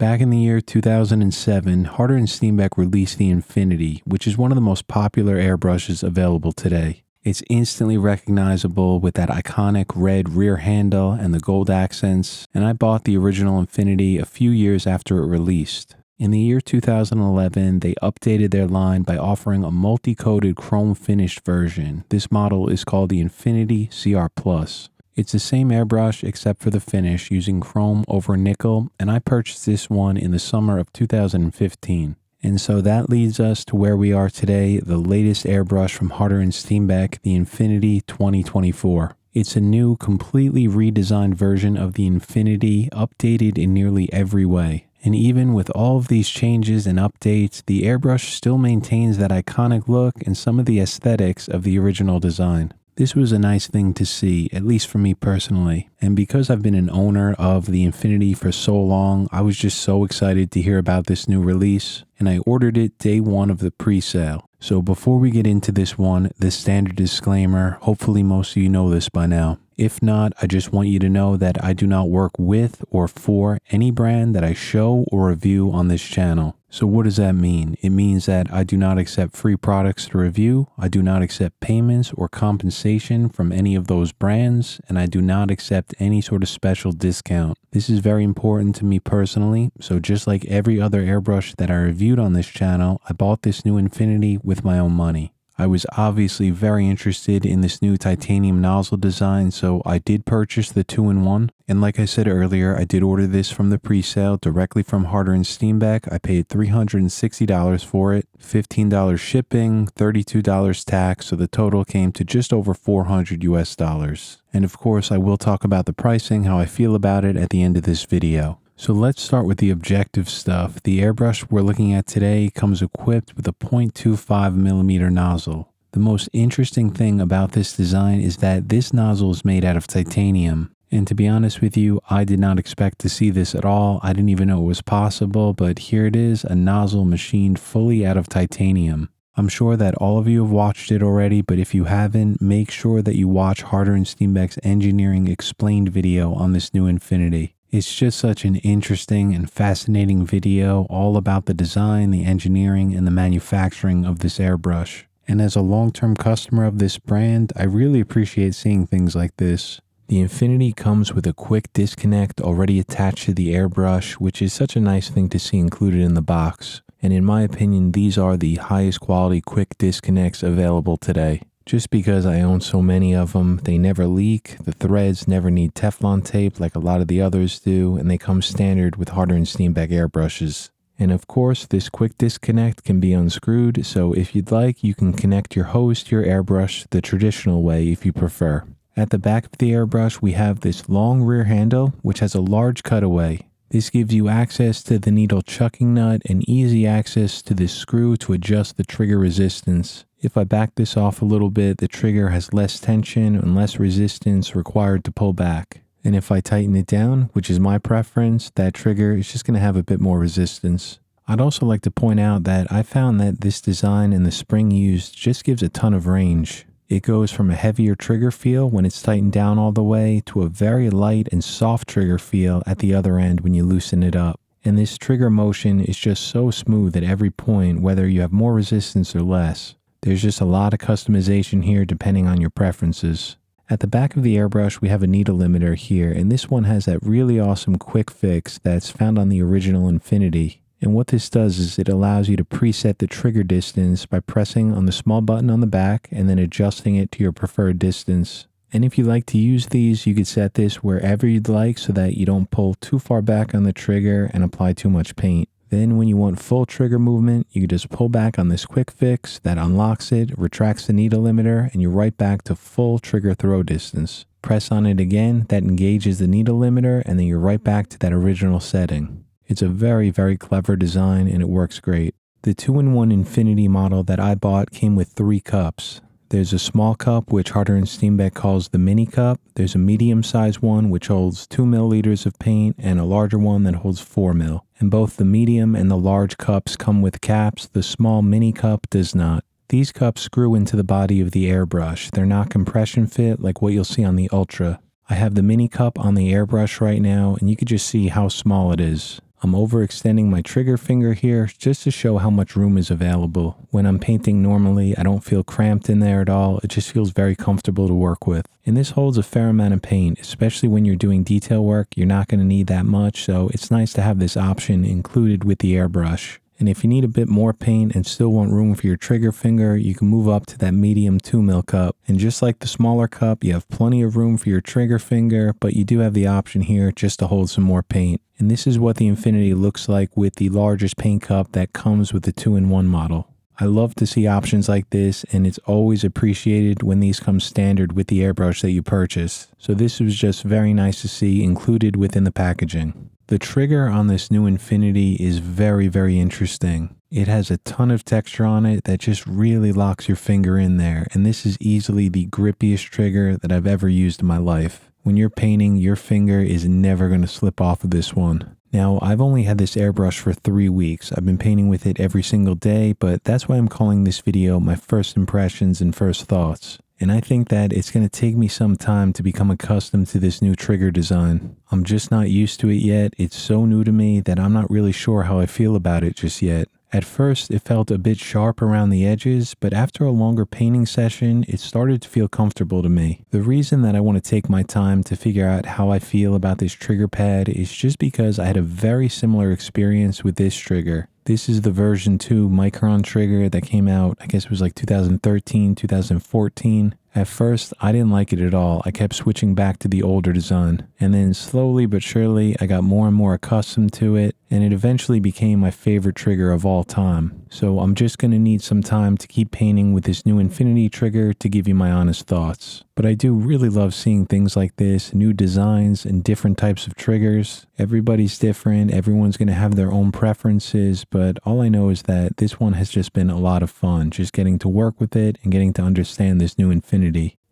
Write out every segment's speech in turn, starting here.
Back in the year 2007, Harder and Steenbeck released the Infinity, which is one of the most popular airbrushes available today. It's instantly recognizable with that iconic red rear handle and the gold accents, and I bought the original Infinity a few years after it released. In the year 2011, they updated their line by offering a multi-coated chrome finished version. This model is called the Infinity CR Plus. It's the same airbrush except for the finish, using chrome over nickel, and I purchased this one in the summer of 2015. And so that leads us to where we are today, the latest airbrush from Harder and Steenbeck, the Infinity 2024. It's a new, completely redesigned version of the Infinity, updated in nearly every way. And even with all of these changes and updates, the airbrush still maintains that iconic look and some of the aesthetics of the original design. This was a nice thing to see, at least for me personally. And because I've been an owner of the Infinity for so long, I was just so excited to hear about this new release, and I ordered it day one of the pre-sale. So before we get into this one, the standard disclaimer, hopefully most of you know this by now. If not, I just want you to know that I do not work with or for any brand that I show or review on this channel. So what does that mean? It means that I do not accept free products to review, I do not accept payments or compensation from any of those brands, and I do not accept any sort of special discount. This is very important to me personally, so just like every other airbrush that I reviewed on this channel, I bought this new Infinity with my own money. I was obviously very interested in this new titanium nozzle design, so I did purchase the 2-in-1. And like I said earlier, I did order this from the pre-sale directly from Harder and Steenbeck. I paid $360 for it, $15 shipping, $32 tax, so the total came to just over $400 US. And of course, I will talk about the pricing, how I feel about it at the end of this video. So let's start with the objective stuff. The airbrush we're looking at today comes equipped with a 0.25mm nozzle. The most interesting thing about this design is that this nozzle is made out of titanium. And to be honest with you, I did not expect to see this at all. I didn't even know it was possible, but here it is, a nozzle machined fully out of titanium. I'm sure that all of you have watched it already, but if you haven't, make sure that you watch Harder and Steenbeck's engineering explained video on this new Infinity. It's just such an interesting and fascinating video all about the design, the engineering, and the manufacturing of this airbrush. And as a long-term customer of this brand, I really appreciate seeing things like this. The Infinity comes with a quick disconnect already attached to the airbrush, which is such a nice thing to see included in the box. And in my opinion, these are the highest quality quick disconnects available today. Just because I own so many of them, they never leak, the threads never need Teflon tape like a lot of the others do, and they come standard with Harder and Steenbeck airbrushes. And of course, this quick disconnect can be unscrewed, so if you'd like, you can connect your hose to your airbrush the traditional way if you prefer. At the back of the airbrush, we have this long rear handle, which has a large cutaway. This gives you access to the needle chucking nut and easy access to this screw to adjust the trigger resistance. If I back this off a little bit, the trigger has less tension and less resistance required to pull back. And if I tighten it down, which is my preference, that trigger is just going to have a bit more resistance. I'd also like to point out that I found that this design and the spring used just gives a ton of range. It goes from a heavier trigger feel when it's tightened down all the way to a very light and soft trigger feel at the other end when you loosen it up. And this trigger motion is just so smooth at every point, whether you have more resistance or less. There's just a lot of customization here depending on your preferences. At the back of the airbrush, we have a needle limiter here, and this one has that really awesome quick fix that's found on the original Infinity. And what this does is it allows you to preset the trigger distance by pressing on the small button on the back and then adjusting it to your preferred distance. And if you like to use these, you could set this wherever you'd like so that you don't pull too far back on the trigger and apply too much paint. Then when you want full trigger movement, you can just pull back on this quick fix that unlocks it, retracts the needle limiter, and you're right back to full trigger throw distance. Press on it again, that engages the needle limiter, and then you're right back to that original setting. It's a very, very clever design and it works great. The 2-in-1 Infinity model that I bought came with 3 cups. There's a small cup, which Harder and Steenbeck calls the mini cup. There's a medium-sized one, which holds 2 milliliters of paint, and a larger one that holds 4 mil. And both the medium and the large cups come with caps. The small mini cup does not. These cups screw into the body of the airbrush. They're not compression fit like what you'll see on the Ultra. I have the mini cup on the airbrush right now, and you can just see how small it is. I'm overextending my trigger finger here just to show how much room is available. When I'm painting normally, I don't feel cramped in there at all. It just feels very comfortable to work with. And this holds a fair amount of paint, especially when you're doing detail work. You're not going to need that much, so it's nice to have this option included with the airbrush. And if you need a bit more paint and still want room for your trigger finger, you can move up to that medium 2mm cup. And just like the smaller cup, you have plenty of room for your trigger finger, but you do have the option here just to hold some more paint. And this is what the Infinity looks like with the largest paint cup that comes with the 2-in-1 model. I love to see options like this, and it's always appreciated when these come standard with the airbrush that you purchase. So this was just very nice to see included within the packaging. The trigger on this new Infinity is very, very interesting. It has a ton of texture on it that just really locks your finger in there, and this is easily the grippiest trigger that I've ever used in my life. When you're painting, your finger is never going to slip off of this one. Now, I've only had this airbrush for 3 weeks. I've been painting with it every single day, but that's why I'm calling this video my first impressions and first thoughts. And I think that it's going to take me some time to become accustomed to this new trigger design. I'm just not used to it yet. It's so new to me that I'm not really sure how I feel about it just yet. At first, it felt a bit sharp around the edges, but after a longer painting session, it started to feel comfortable to me. The reason that I want to take my time to figure out how I feel about this trigger pad is just because I had a very similar experience with this trigger. This is the version 2 Micron trigger that came out, I guess it was like 2013, 2014. At first, I didn't like it at all. I kept switching back to the older design. And then slowly but surely, I got more and more accustomed to it, and it eventually became my favorite trigger of all time. So I'm just going to need some time to keep painting with this new Infinity trigger to give you my honest thoughts. But I do really love seeing things like this, new designs and different types of triggers. Everybody's different, everyone's going to have their own preferences, but all I know is that this one has just been a lot of fun, just getting to work with it and getting to understand this new Infinity.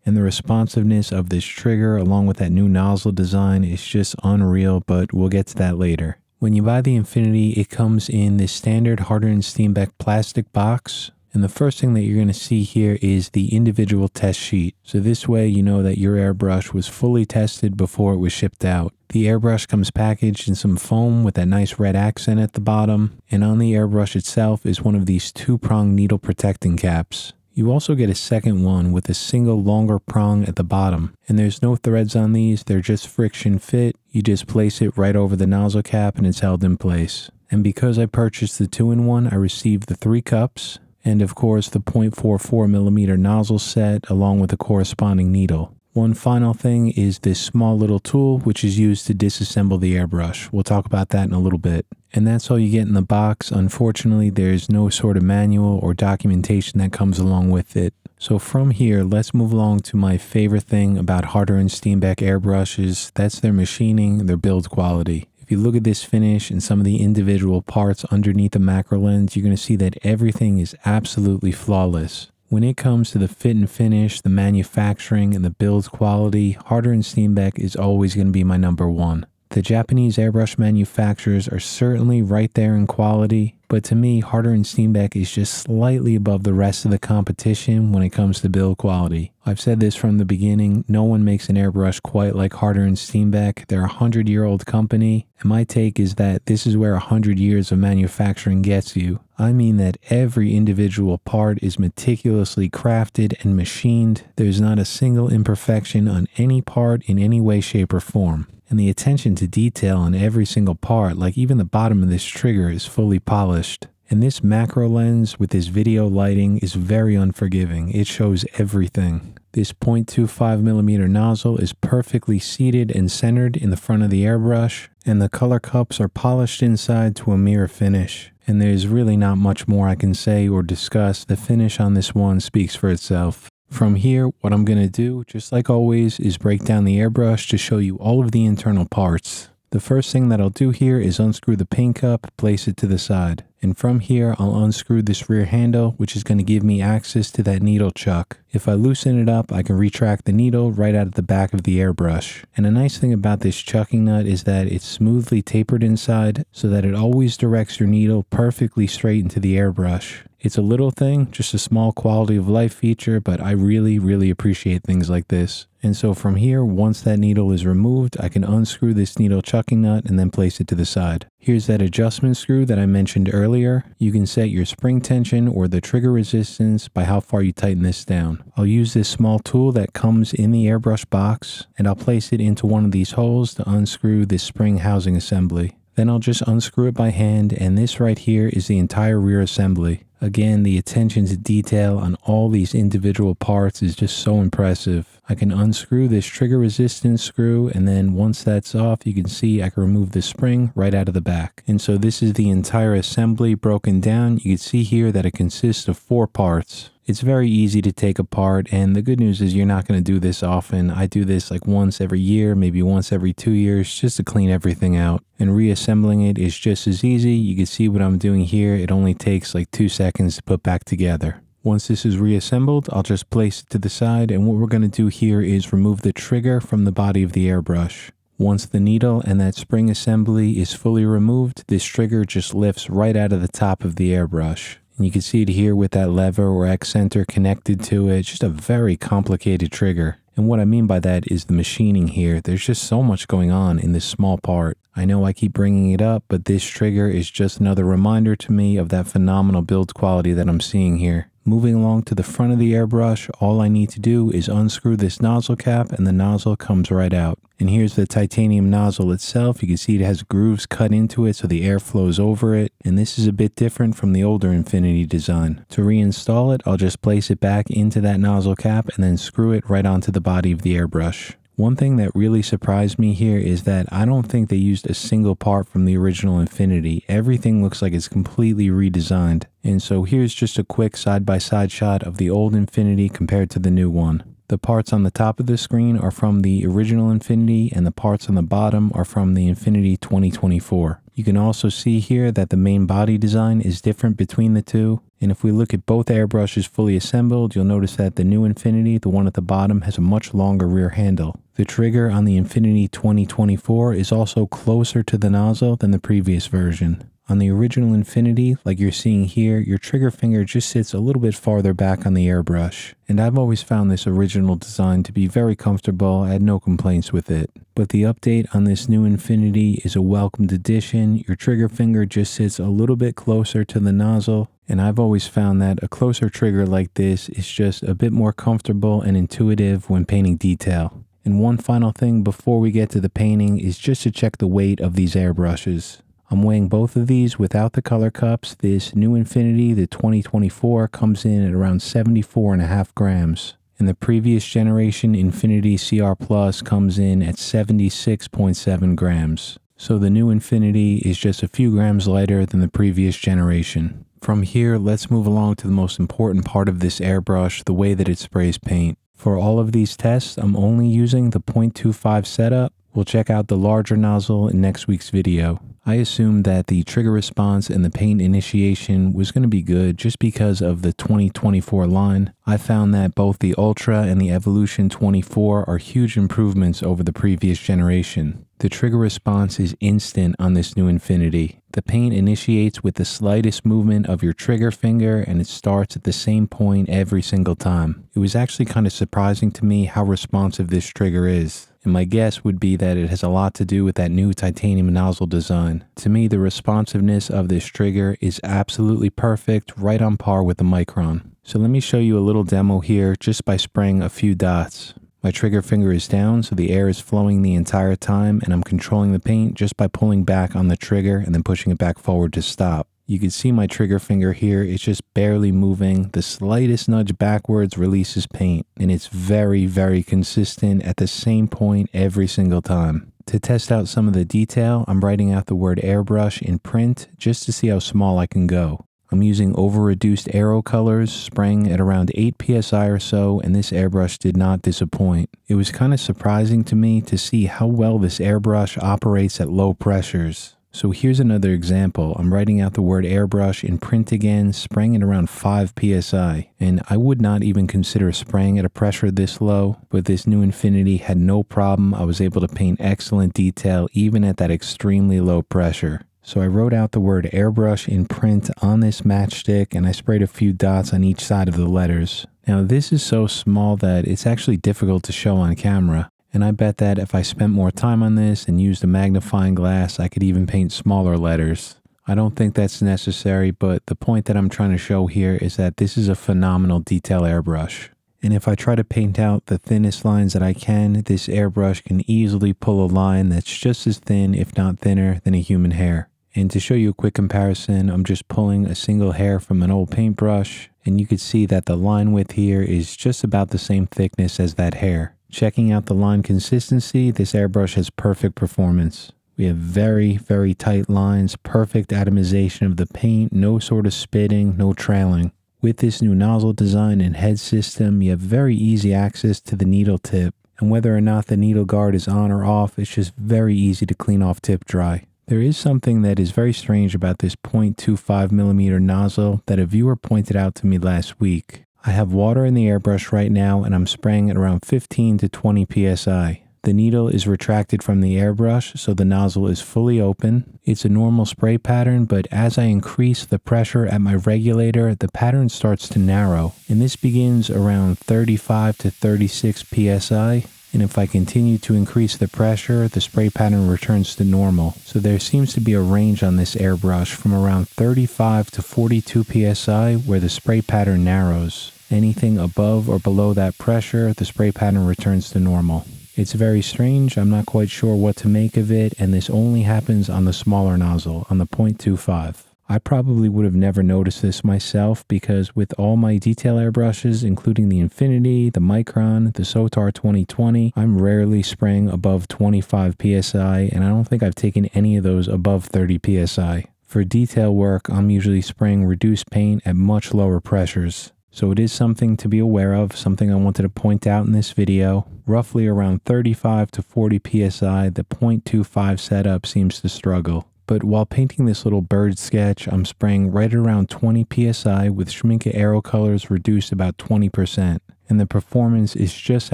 And the responsiveness of this trigger along with that new nozzle design is just unreal, but we'll get to that later. When you buy the Infinity, it comes in this standard Harder & Steenbeck plastic box. And the first thing that you're going to see here is the individual test sheet. So this way you know that your airbrush was fully tested before it was shipped out. The airbrush comes packaged in some foam with that nice red accent at the bottom. And on the airbrush itself is one of these 2-prong needle protecting caps. You also get a second one with a single longer prong at the bottom. And there's no threads on these, they're just friction fit. You just place it right over the nozzle cap and it's held in place. And because I purchased the 2-in-1, I received the 3 cups. And of course the 0.44mm nozzle set along with the corresponding needle. One final thing is this small little tool which is used to disassemble the airbrush. We'll talk about that in a little bit. And that's all you get in the box. Unfortunately, there's no sort of manual or documentation that comes along with it. So from here, let's move along to my favorite thing about Harder & Steenbeck airbrushes. That's their machining, their build quality. If you look at this finish and some of the individual parts underneath the macro lens, you're going to see that everything is absolutely flawless. When it comes to the fit and finish, the manufacturing, and the build quality, Harder & Steenbeck is always going to be my number one. The Japanese airbrush manufacturers are certainly right there in quality, but to me, Harder & Steenbeck is just slightly above the rest of the competition when it comes to build quality. I've said this from the beginning, no one makes an airbrush quite like Harder & Steenbeck. They're a 100-year-old company, and my take is that this is where 100 years of manufacturing gets you. I mean that every individual part is meticulously crafted and machined. There's not a single imperfection on any part in any way, shape, or form. And the attention to detail on every single part, like even the bottom of this trigger, is fully polished. And this macro lens with this video lighting is very unforgiving. It shows everything. This 0.25mm nozzle is perfectly seated and centered in the front of the airbrush, and the color cups are polished inside to a mirror finish. And there's really not much more I can say or discuss. The finish on this one speaks for itself. From here, what I'm going to do, just like always, is break down the airbrush to show you all of the internal parts. The first thing that I'll do here is unscrew the paint cup, place it to the side. And from here, I'll unscrew this rear handle, which is going to give me access to that needle chuck. If I loosen it up, I can retract the needle right out of the back of the airbrush. And a nice thing about this chucking nut is that it's smoothly tapered inside so that it always directs your needle perfectly straight into the airbrush. It's a little thing, just a small quality of life feature, but I really appreciate things like this. And so from here, once that needle is removed, I can unscrew this needle chucking nut and then place it to the side. Here's that adjustment screw that I mentioned earlier. You can set your spring tension or the trigger resistance by how far you tighten this down. I'll use this small tool that comes in the airbrush box, and I'll place it into one of these holes to unscrew this spring housing assembly. Then I'll just unscrew it by hand, and this right here is the entire rear assembly. Again, the attention to detail on all these individual parts is just so impressive. I can unscrew this trigger resistance screw, and then once that's off, you can see I can remove the spring right out of the back. And so this is the entire assembly broken down. You can see here that it consists of 4 parts. It's very easy to take apart, and the good news is you're not going to do this often. I do this like once every year, maybe once every 2 years, just to clean everything out. And reassembling it is just as easy. You can see what I'm doing here. It only takes like 2 seconds to put back together. Once this is reassembled, I'll just place it to the side, and what we're going to do here is remove the trigger from the body of the airbrush. Once the needle and that spring assembly is fully removed, this trigger just lifts right out of the top of the airbrush. And you can see it here with that lever or X center connected to it. Just a very complicated trigger. And what I mean by that is the machining here. There's just so much going on in this small part. I know I keep bringing it up, but this trigger is just another reminder to me of that phenomenal build quality that I'm seeing here. Moving along to the front of the airbrush, all I need to do is unscrew this nozzle cap and the nozzle comes right out. And here's the titanium nozzle itself. You can see it has grooves cut into it so the air flows over it. And this is a bit different from the older Infinity design. To reinstall it, I'll just place it back into that nozzle cap and then screw it right onto the body of the airbrush. One thing that really surprised me here is that I don't think they used a single part from the original Infinity. Everything looks like it's completely redesigned. And so here's just a quick side-by-side shot of the old Infinity compared to the new one. The parts on the top of the screen are from the original Infinity, and the parts on the bottom are from the Infinity 2024. You can also see here that the main body design is different between the two. And if we look at both airbrushes fully assembled, you'll notice that the new Infinity, the one at the bottom, has a much longer rear handle. The trigger on the Infinity 2024 is also closer to the nozzle than the previous version. On the original Infinity, like you're seeing here, your trigger finger just sits a little bit farther back on the airbrush. And I've always found this original design to be very comfortable. I had no complaints with it. But the update on this new Infinity is a welcomed addition. Your trigger finger just sits a little bit closer to the nozzle. And I've always found that a closer trigger like this is just a bit more comfortable and intuitive when painting detail. And one final thing before we get to the painting is just to check the weight of these airbrushes. I'm weighing both of these without the color cups. This new Infinity, the 2024, comes in at around 74.5 grams. And the previous generation Infinity CR Plus comes in at 76.7 grams. So the new Infinity is just a few grams lighter than the previous generation. From here, let's move along to the most important part of this airbrush, the way that it sprays paint. For all of these tests, I'm only using the 0.25 setup. We'll check out the larger nozzle in next week's video. I assumed that the trigger response and the paint initiation was going to be good just because of the 2024 line. I found that both the Ultra and the Evolution 24 are huge improvements over the previous generation. The trigger response is instant on this new Infinity. The paint initiates with the slightest movement of your trigger finger and it starts at the same point every single time. It was actually kind of surprising to me how responsive this trigger is. And my guess would be that it has a lot to do with that new titanium nozzle design. To me, the responsiveness of this trigger is absolutely perfect, right on par with the Micron. So let me show you a little demo here just by spraying a few dots. My trigger finger is down, so the air is flowing the entire time, and I'm controlling the paint just by pulling back on the trigger and then pushing it back forward to stop. You can see my trigger finger here, it's just barely moving. The slightest nudge backwards releases paint, and it's very, very consistent at the same point every single time. To test out some of the detail, I'm writing out the word airbrush in print just to see how small I can go. I'm using over-reduced aero colors, spraying at around 8 psi or so, and this airbrush did not disappoint. It was kind of surprising to me to see how well this airbrush operates at low pressures. So here's another example. I'm writing out the word airbrush in print again, spraying at around 5 psi. And I would not even consider spraying at a pressure this low, but this new Infinity had no problem. I was able to paint excellent detail even at that extremely low pressure. So I wrote out the word airbrush in print on this matchstick and I sprayed a few dots on each side of the letters. Now this is so small that it's actually difficult to show on camera. And I bet that if I spent more time on this and used a magnifying glass, I could even paint smaller letters. I don't think that's necessary, but the point that I'm trying to show here is that this is a phenomenal detail airbrush. And if I try to paint out the thinnest lines that I can, this airbrush can easily pull a line that's just as thin, if not thinner, than a human hair. And to show you a quick comparison, I'm just pulling a single hair from an old paintbrush, and you can see that the line width here is just about the same thickness as that hair. Checking out the line consistency, this airbrush has perfect performance. We have very, very tight lines, perfect atomization of the paint, no sort of spitting, no trailing. With this new nozzle design and head system, you have very easy access to the needle tip, and whether or not the needle guard is on or off, it's just very easy to clean off tip dry. There is something that is very strange about this 0.25mm nozzle that a viewer pointed out to me last week. I have water in the airbrush right now and I'm spraying at around 15 to 20 psi. The needle is retracted from the airbrush, so the nozzle is fully open. It's a normal spray pattern, but as I increase the pressure at my regulator, the pattern starts to narrow. And this begins around 35 to 36 psi. And if I continue to increase the pressure, the spray pattern returns to normal. So there seems to be a range on this airbrush from around 35 to 42 psi where the spray pattern narrows. Anything above or below that pressure, the spray pattern returns to normal. It's very strange, I'm not quite sure what to make of it, and this only happens on the smaller nozzle, on the 0.25. I probably would have never noticed this myself because with all my detail airbrushes, including the Infinity, the Micron, the Sotar 2020, I'm rarely spraying above 25 psi, and I don't think I've taken any of those above 30 psi. For detail work, I'm usually spraying reduced paint at much lower pressures. So it is something to be aware of, something I wanted to point out in this video. Roughly around 35 to 40 psi, the 0.25 setup seems to struggle. But while painting this little bird sketch, I'm spraying right around 20 psi with Schmincke Aero colors reduced about 20%. And the performance is just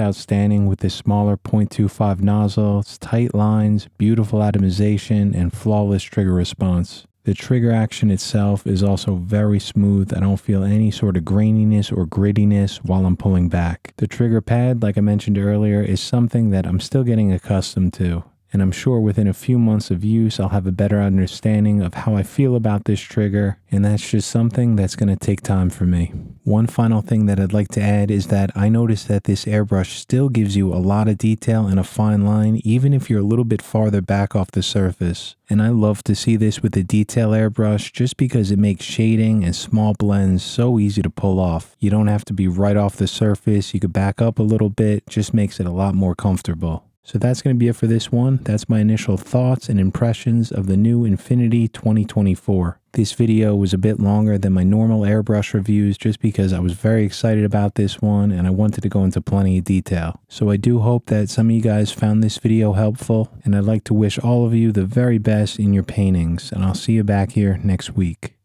outstanding with this smaller 0.25 nozzle, its tight lines, beautiful atomization, and flawless trigger response. The trigger action itself is also very smooth. I don't feel any sort of graininess or grittiness while I'm pulling back. The trigger pad, like I mentioned earlier, is something that I'm still getting accustomed to. And I'm sure within a few months of use, I'll have a better understanding of how I feel about this trigger, and that's just something that's going to take time for me. One final thing that I'd like to add is that I noticed that this airbrush still gives you a lot of detail and a fine line, even if you're a little bit farther back off the surface. And I love to see this with the detail airbrush just because it makes shading and small blends so easy to pull off. You don't have to be right off the surface, you could back up a little bit, just makes it a lot more comfortable. So that's going to be it for this one. That's my initial thoughts and impressions of the new Infinity 2024. This video was a bit longer than my normal airbrush reviews just because I was very excited about this one and I wanted to go into plenty of detail. So I do hope that some of you guys found this video helpful, and I'd like to wish all of you the very best in your paintings, and I'll see you back here next week.